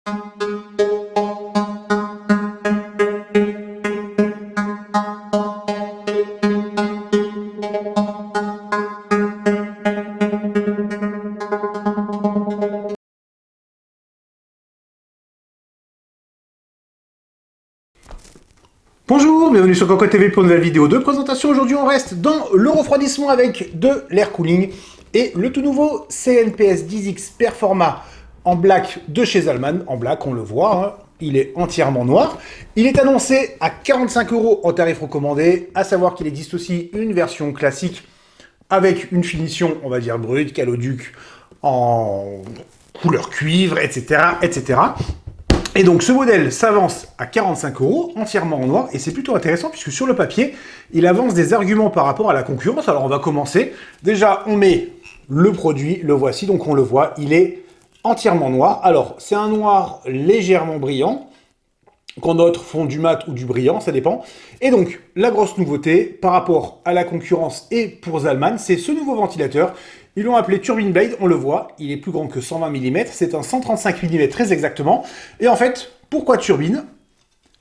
Bonjour, bienvenue sur Cocotte TV pour une nouvelle vidéo de présentation. Aujourd'hui, on reste dans le refroidissement avec de l'air cooling et le tout nouveau CNPS 10X Performa en black de chez Zalman. En black, on le voit, hein, il est entièrement noir. Il est annoncé à 45 € en tarif recommandé, à savoir qu'il existe aussi une version classique avec une finition, on va dire brute, caloduc en couleur cuivre, etc., etc. Et donc ce modèle s'avance à 45 € entièrement en noir, et c'est plutôt intéressant puisque sur le papier, il avance des arguments par rapport à la concurrence. Alors on va commencer. Déjà, on met le produit, le voici, donc on le voit, il est entièrement noir. Alors, c'est un noir légèrement brillant, qu'on note fond du mat ou du brillant, ça dépend. Et donc, la grosse nouveauté par rapport à la concurrence et pour Zalman, c'est ce nouveau ventilateur. Ils l'ont appelé Turbine Blade, on le voit, il est plus grand que 120 mm, c'est un 135 mm très exactement. Et en fait, pourquoi turbine?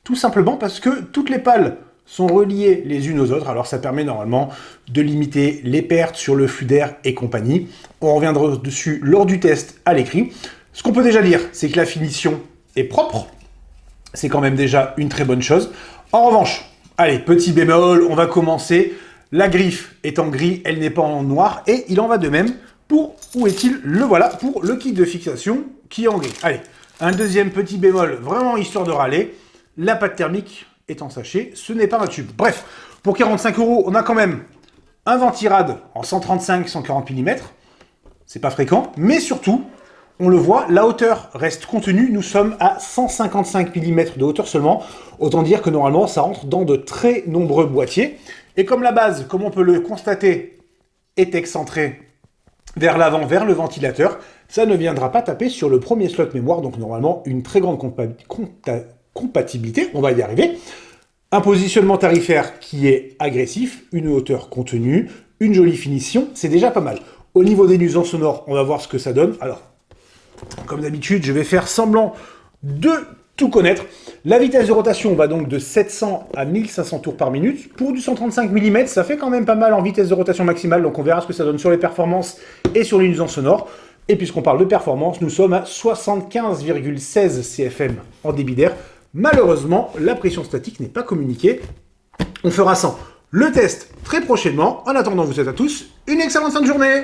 Tout simplement parce que toutes les pales sont reliées les unes aux autres, alors ça permet normalement de limiter les pertes sur le flux d'air et compagnie. On reviendra dessus lors du test à l'écrit. Ce qu'on peut déjà dire, c'est que la finition est propre, c'est quand même déjà une très bonne chose. En revanche, allez, petit bémol, on va commencer. La griffe est en gris, elle n'est pas en noir, et il en va de même pour, où est-il? Le voilà, pour le kit de fixation qui est en gris. Allez, un deuxième petit bémol, vraiment histoire de râler, la pâte thermique est en sachet, ce n'est pas un tube. Bref, pour 45 €, on a quand même un ventirad en 135-140 mm, c'est pas fréquent, mais surtout, on le voit, la hauteur reste contenue, nous sommes à 155 mm de hauteur seulement, autant dire que normalement ça rentre dans de très nombreux boîtiers. Et comme la base, comme on peut le constater, est excentrée vers l'avant, vers le ventilateur, ça ne viendra pas taper sur le premier slot mémoire, donc normalement une très grande compatibilité, on va y arriver. Un positionnement tarifaire qui est agressif, une hauteur contenue, une jolie finition, c'est déjà pas mal. Au niveau des nuisances sonores, on va voir ce que ça donne. Alors, comme d'habitude, je vais faire semblant de tout connaître. La vitesse de rotation va donc de 700 à 1500 tours par minute. Pour du 135 mm, ça fait quand même pas mal en vitesse de rotation maximale, donc on verra ce que ça donne sur les performances et sur les nuisances sonores. Et puisqu'on parle de performance, nous sommes à 75,16 CFM en débit d'air. Malheureusement, la pression statique n'est pas communiquée. On fera sans le test très prochainement. En attendant, vous êtes à tous une excellente fin de journée.